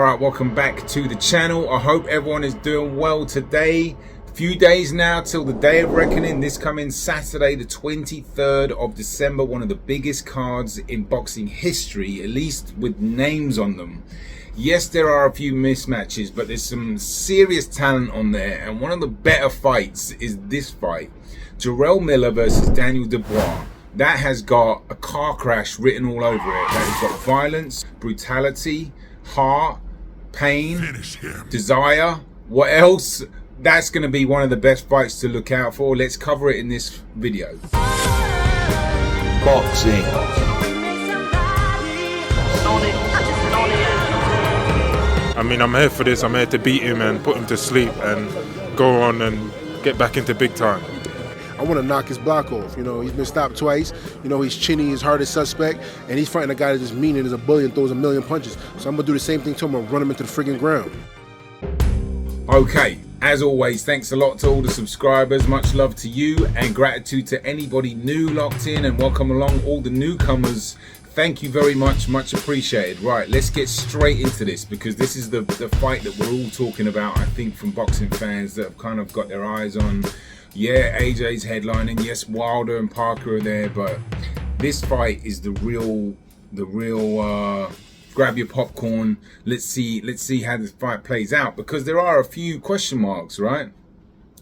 Alright, welcome back to the channel. I hope everyone is doing well today. Few days now till the day of reckoning, this coming Saturday the 23rd of December, one of the biggest cards in boxing history, at least with names on them. Yes, there are a few mismatches, but there's some serious talent on there, and one of the better fights is this fight, Jarrell Miller versus Daniel Dubois. That has got a car crash written all over it. That has got violence, brutality, heart, pain, desire. What else? That's going to be one of the best fights to look out for. Let's cover it in this video. Boxing. I mean, I'm here for this. I'm here to beat him and put him to sleep and go on and get back into big time. I want to knock his block off. You know, he's been stopped twice. You know, he's chinny, he's hard as suspect, and he's fighting a guy that's just mean and is a bully and throws a million punches. So I'm going to do the same thing to him and run him into the friggin' ground. Okay, as always, thanks a lot to all the subscribers. Much love to you and gratitude to anybody new locked in, and welcome along all the newcomers. Thank you very much, much appreciated. Right, let's get straight into this because this is the fight that we're all talking about, I think, from boxing fans that have kind of got their eyes on. Yeah, AJ's headlining. Yes, Wilder and Parker are there, but this fight is the real grab your popcorn. Let's see how this fight plays out, because there are a few question marks, right?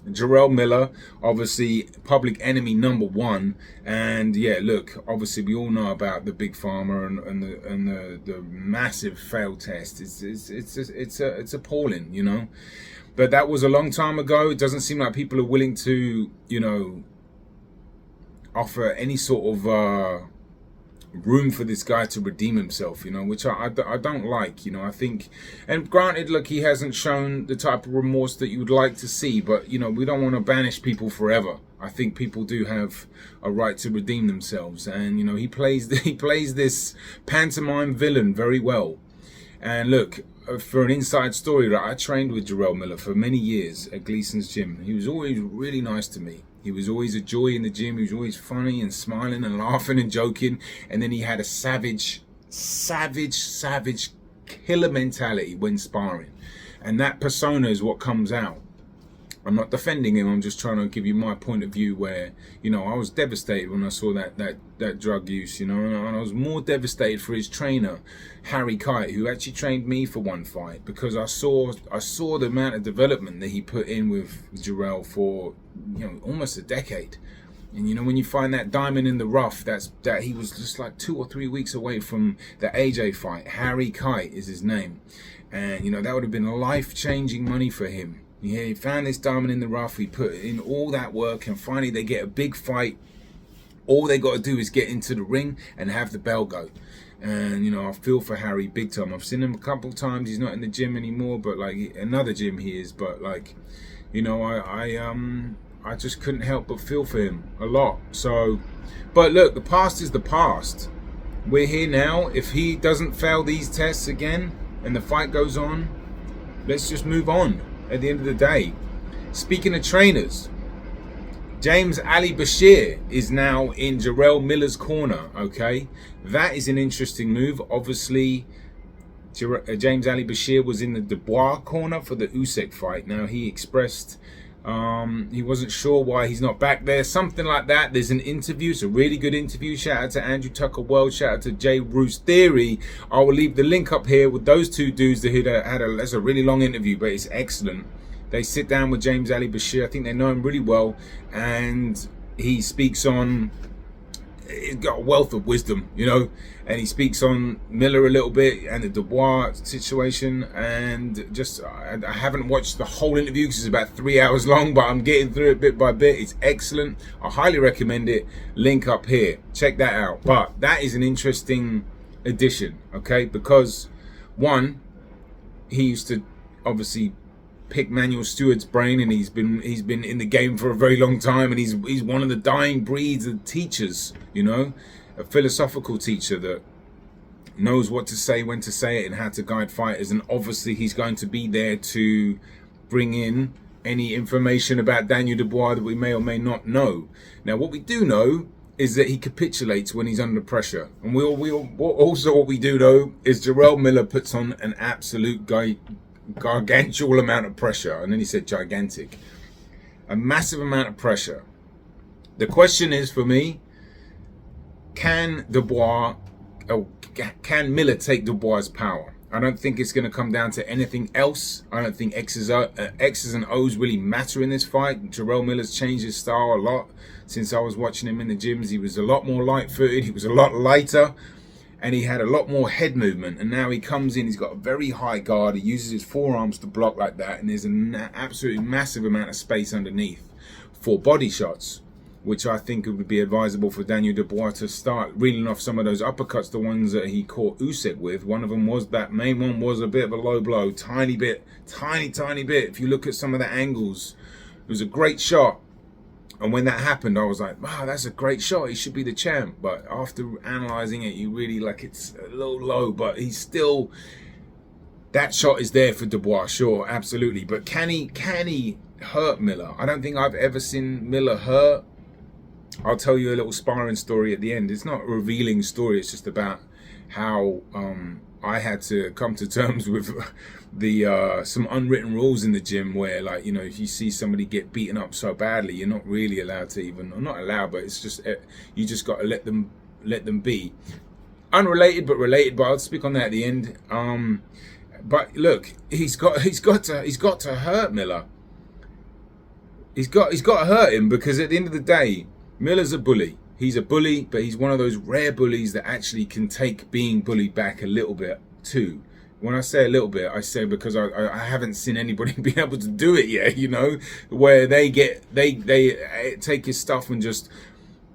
Jarrell Miller, obviously public enemy number one, and yeah, look, obviously we all know about the big pharma and the massive failed test. It's appalling, you know. But that was a long time ago. It doesn't seem like people are willing to, you know, offer any sort of room for this guy to redeem himself, you know, which I don't like, you know. I think, and granted, look, he hasn't shown the type of remorse that you would like to see, but, you know, we don't want to banish people forever. I think people do have a right to redeem themselves, and, you know, he plays this pantomime villain very well. And look, for an inside story, right, I trained with Jarrell Miller for many years at Gleason's gym. He was always really nice to me. He was always a joy in the gym. He was always funny and smiling and laughing and joking. And then he had a savage killer mentality when sparring. And that persona is what comes out. I'm not defending him. I'm just trying to give you my point of view where, you know, I was devastated when I saw that drug use, you know, and I was more devastated for his trainer, Harry Kite, who actually trained me for one fight, because I saw the amount of development that he put in with Jarrell for, you know, almost a decade. And, you know, when you find that diamond in the rough, that he was just like 2 or 3 weeks away from the AJ fight. Harry Kite is his name. And, you know, that would have been life-changing money for him. Yeah, he found this diamond in the rough. He put in all that work, and finally they get a big fight. All they got to do is get into the ring and have the bell go. And, you know, I feel for Harry big time. I've seen him a couple times. He's not in the gym anymore, but like another gym he is. But like, you know, I just couldn't help but feel for him a lot. So, but look, the past is the past. We're here now. If he doesn't fail these tests again and the fight goes on, let's just move on. At the end of the day, speaking of trainers, James Ali Bashir is now in Jarrell Miller's corner. Okay, that is an interesting move. Obviously, James Ali Bashir was in the Dubois corner for the Usyk fight. Now he expressed he wasn't sure why he's not back there, something like that. There's an interview, it's a really good interview. Shout out to Andrew Tucker World, shout out to Jay Roos Theory. I will leave the link up here with those two dudes that that's a really long interview, but it's excellent. They sit down with James Ali Bashir. I think they know him really well, and he speaks on, he's got a wealth of wisdom, you know, and he speaks on Miller a little bit and the Dubois situation. And just, I haven't watched the whole interview because it's about 3 hours long, but I'm getting through it bit by bit. It's excellent. I highly recommend it. Link up here. Check that out. But that is an interesting addition, okay? Because one, he used to obviously pick Manuel Stewart's brain, and he's been in the game for a very long time, and he's one of the dying breeds of teachers, you know, a philosophical teacher that knows what to say, when to say it, and how to guide fighters. And obviously he's going to be there to bring in any information about Daniel Dubois that we may or may not know. Now, what we do know is that he capitulates when he's under pressure. And what we do though is Jarrell Miller puts on an absolute gargantuan amount of pressure. And then he said gigantic. A massive amount of pressure. The question is for me, can Miller take Dubois' power? I don't think it's going to come down to anything else. I don't think X's and O's really matter in this fight. Jarrell Miller's changed his style a lot since I was watching him in the gyms. He was a lot more light-footed. He was a lot lighter. And he had a lot more head movement. And now he comes in, he's got a very high guard. He uses his forearms to block like that. And there's an absolutely massive amount of space underneath for body shots, which I think it would be advisable for Daniel Dubois to start reeling off some of those uppercuts, the ones that he caught Usyk with. One of them was, that main one was a bit of a low blow, tiny bit. If you look at some of the angles, it was a great shot. And when that happened, I was like, wow, that's a great shot. He should be the champ. But after analyzing it, you really like, it's a little low, but he's still, that shot is there for Dubois, sure, absolutely. But can he hurt Miller? I don't think I've ever seen Miller hurt. I'll tell you a little sparring story at the end. It's not a revealing story. It's just about how I had to come to terms with the some unwritten rules in the gym where, like, you know, if you see somebody get beaten up so badly, you're not really allowed to even, or not allowed, but it's just, you just got to let them be. Unrelated but related, but I'll speak on that at the end. But look, he's got to hurt Miller. He's got to hurt him, because at the end of the day, Miller's a bully. He's a bully, but he's one of those rare bullies that actually can take being bullied back a little bit too. When I say a little bit, I say because I haven't seen anybody be able to do it yet, you know, where they take his stuff and just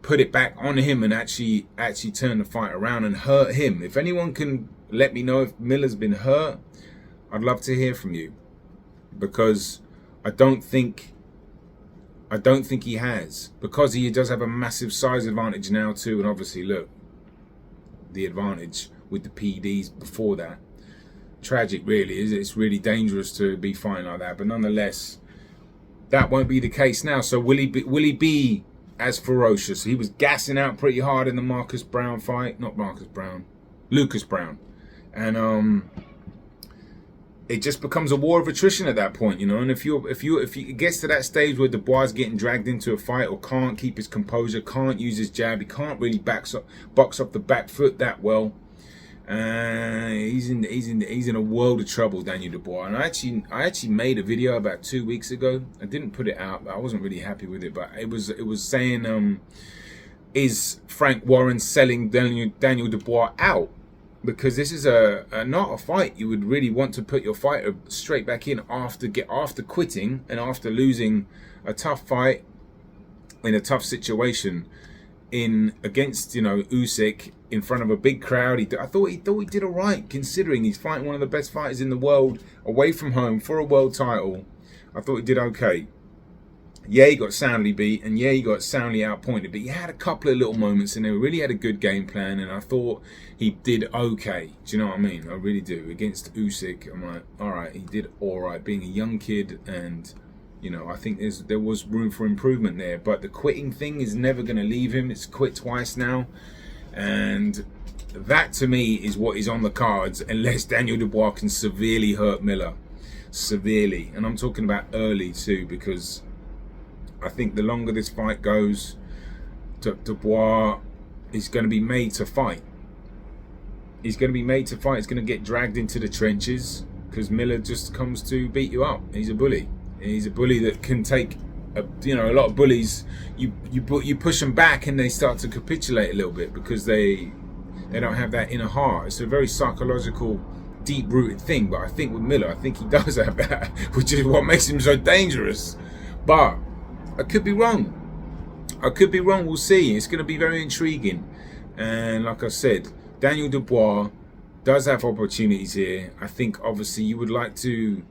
put it back on him and actually turn the fight around and hurt him. If anyone can let me know if Miller's been hurt, I'd love to hear from you, because I don't think he has, because he does have a massive size advantage now too. And obviously, look, the advantage with the PDs before that. Tragic, really. It's really dangerous to be fighting like that. But nonetheless, that won't be the case now. So will he be as ferocious? He was gassing out pretty hard in the Lucas Brown fight. And it just becomes a war of attrition at that point, you know. And if it gets to that stage where Dubois is getting dragged into a fight, or can't keep his composure, can't use his jab, he can't really box off the back foot that well, he's in a world of trouble, Daniel Dubois. And I actually made a video about 2 weeks ago. I didn't put it out. I wasn't really happy with it, but it was saying, is Frank Warren selling Daniel Dubois out? Because this is not a fight you would really want to put your fighter straight back in after quitting and after losing a tough fight in a tough situation against, you know, Usyk in front of a big crowd. I thought he did all right, considering he's fighting one of the best fighters in the world away from home for a world title. I thought he did okay. Yeah, he got soundly beat, and yeah, he got soundly outpointed, but he had a couple of little moments and he really had a good game plan, and I thought he did okay. Do you know what I mean? I really do. Against Usyk, I'm like, all right, he did all right, being a young kid, and, you know, I think there was room for improvement there. But the quitting thing is never going to leave him. It's quit twice now, and that to me is what is on the cards, unless Daniel Dubois can severely hurt Miller. Severely. And I'm talking about early too, because I think the longer this fight goes, Dubois is going to be made to fight. He's going to be made to fight. He's going to get dragged into the trenches, because Miller just comes to beat you up. He's a bully. He's a bully that can take, a lot of bullies. You push them back and they start to capitulate a little bit, because they don't have that inner heart. It's a very psychological, deep-rooted thing. But I think with Miller, I think he does have that, which is what makes him so dangerous. But I could be wrong. We'll see. It's going to be very intriguing. And like I said, Daniel Dubois does have opportunities here. I think obviously you would like to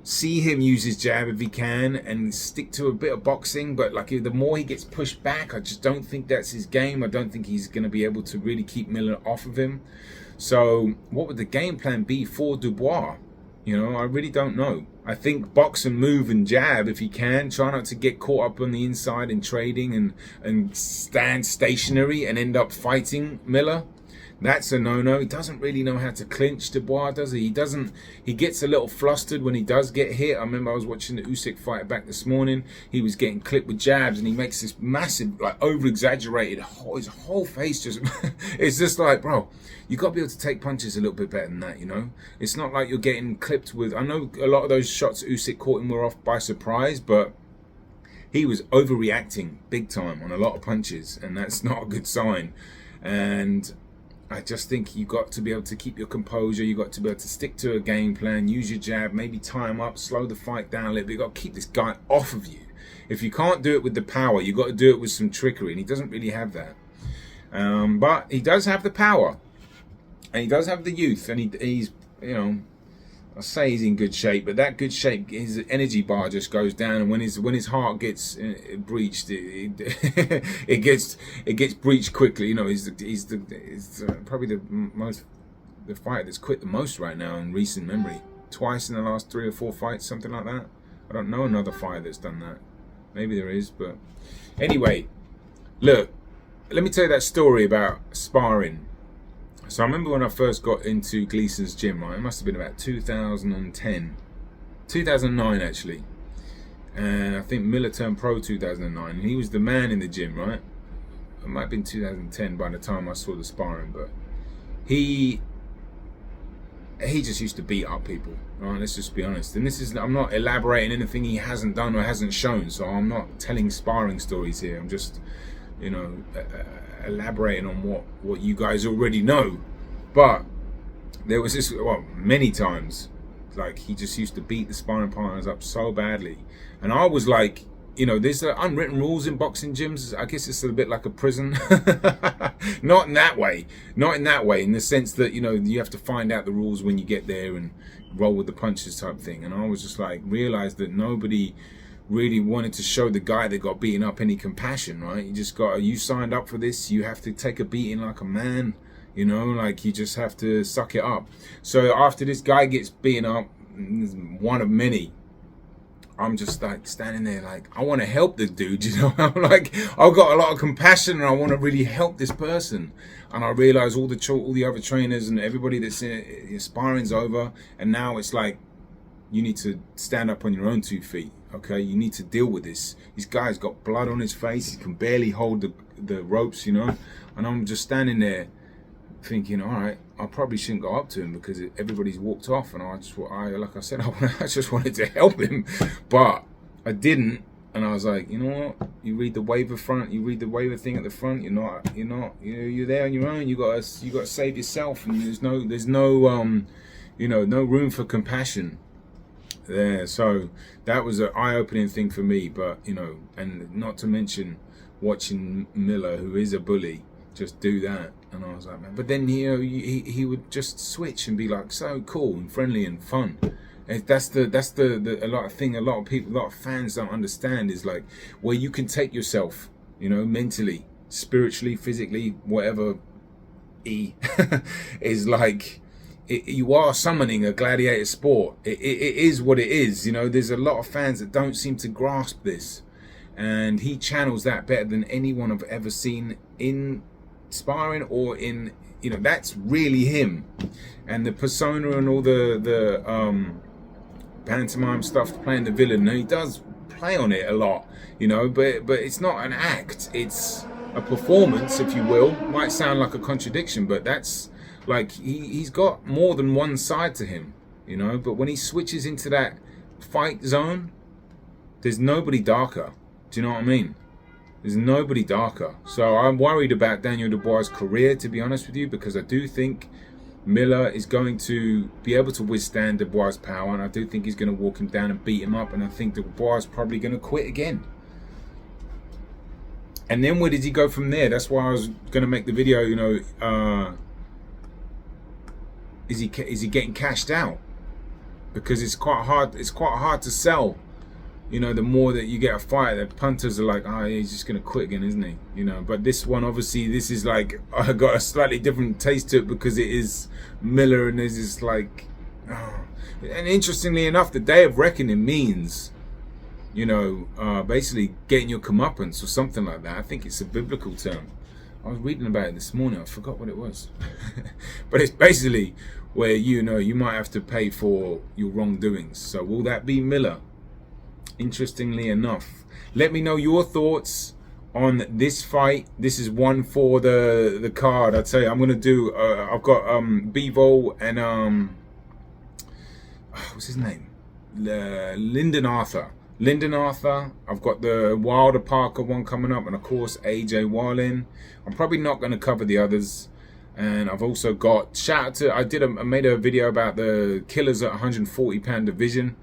see him use his jab if he can and stick to a bit of boxing. But like, the more he gets pushed back, I just don't think that's his game. I don't think he's going to be able to really keep Miller off of him. So what would the game plan be for Dubois? You know, I really don't know. I think box and move and jab if you can. Try not to get caught up on the inside in trading and stand stationary and end up fighting Miller. That's a no-no. He doesn't really know how to clinch, Dubois, does he? He gets a little flustered when he does get hit. I remember I was watching the Usyk fight back this morning. He was getting clipped with jabs and he makes this massive, like over-exaggerated, his whole face just, it's just like, bro, you got to be able to take punches a little bit better than that, you know? It's not like you're getting clipped with, I know a lot of those shots Usyk caught him were off by surprise, but he was overreacting big time on a lot of punches, and that's not a good sign. And I just think you got to be able to keep your composure. You got to be able to stick to a game plan, use your jab, maybe tie him up, slow the fight down a little bit. You got to keep this guy off of you. If you can't do it with the power, you got to do it with some trickery, and he doesn't really have that. But he does have the power, and he does have the youth, and he's, you know, I say he's in good shape, but that good shape, his energy bar just goes down, and when his heart gets breached, it gets breached quickly. You know, he's probably the fighter that's quit the most right now in recent memory. Twice in the last 3 or 4 fights, something like that. I don't know another fighter that's done that. Maybe there is, but anyway, look, let me tell you that story about sparring. So I remember when I first got into Gleason's gym, right? It must have been about 2009 actually. And I think Miller turned pro 2009. And he was the man in the gym, right? It might have been 2010 by the time I saw the sparring, but he just used to beat up people, right? Let's just be honest. And I'm not elaborating anything he hasn't done or hasn't shown, so I'm not telling sparring stories here. I'm just, you know, elaborating on what you guys already know. But there was this, well, many times, like he just used to beat the sparring partners up so badly, and I was like, you know, there's unwritten rules in boxing gyms. I guess it's a bit like a prison. Not in that way, in the sense that, you know, you have to find out the rules when you get there and roll with the punches type thing. And I was just like, realized that nobody really wanted to show the guy that got beaten up any compassion, right? You signed up for this, you have to take a beating like a man, you know, like you just have to suck it up. So after this guy gets beaten up, one of many, I'm just like standing there like, I want to help this dude, you know. I'm like, I've got a lot of compassion and I want to really help this person. And I realize all the other trainers and everybody that's in sparring's over, and now it's like, you need to stand up on your own 2 feet. Okay, you need to deal with this. This guy's got blood on his face. He can barely hold the ropes, you know. And I'm just standing there thinking, all right, I probably shouldn't go up to him because everybody's walked off. And like I said, I just wanted to help him, but I didn't. And I was like, you know what? You read the waiver thing at the front. You're there on your own. You got to save yourself. And there's no no room for compassion there. So that was an eye-opening thing for me. But, you know, and not to mention watching Miller, who is a bully, just do that. And I was like, man. But then, you know, he would just switch and be like so cool and friendly and fun. And that's a lot of people, a lot of fans don't understand, is like where you can take yourself, you know, mentally, spiritually, physically, whatever is like, you are summoning a gladiator sport. It is what it is. You know, there's a lot of fans that don't seem to grasp this, and he channels that better than anyone I've ever seen in sparring or in, you know, that's really him. And the persona and all the pantomime stuff, playing the villain, and he does play on it a lot, you know, but it's not an act, it's a performance, if you will. Might sound like a contradiction, but that's like, he's got more than one side to him, you know. But when he switches into that fight zone, there's nobody darker. Do you know what I mean? There's nobody darker. So I'm worried about Daniel Dubois' career, to be honest with you, because I do think Miller is going to be able to withstand Dubois' power, and I do think he's going to walk him down and beat him up, and I think Dubois is probably going to quit again. And then where does he go from there? That's why I was going to make the video, you know, is he getting cashed out? Because it's quite hard to sell. You know, the more that you get a fight, the punters are like, oh, he's just going to quit again, isn't he? You know, but this one, obviously, this is like, I got a slightly different taste to it because it is Miller, and there's this like, And interestingly enough, the day of reckoning means, basically getting your comeuppance or something like that. I think it's a biblical term. I was reading about it this morning. I forgot what it was. But it's basically where, you might have to pay for your wrongdoings. So will that be Miller? Interestingly enough. Let me know your thoughts on this fight. This is one for the card. I'd say I'm going to do, I've got Bivol and, what's his name? Lyndon Arthur. I've got the Wilder Parker one coming up, and of course AJ Wallin. I'm probably not going to cover the others. And I've also got, shout out to, I made a video about the killers at 140-pound division,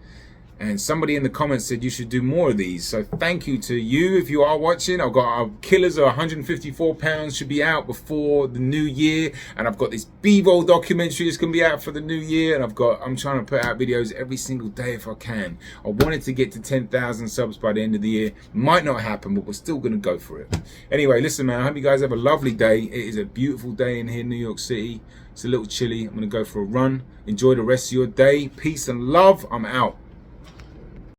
and somebody in the comments said you should do more of these. So thank you to you if you are watching. I've got our killers at 154 pounds should be out before the new year, and I've got this Bivol documentary that's going to be out for the new year, and I'm trying to put out videos every single day if I can. I wanted to get to 10,000 subs by the end of the year. Might not happen, but we're still going to go for it. Anyway, listen, man, I hope you guys have a lovely day. It is a beautiful day in here in New York City. It's a little chilly. I'm going to go for a run. Enjoy the rest of your day. Peace and love. I'm out.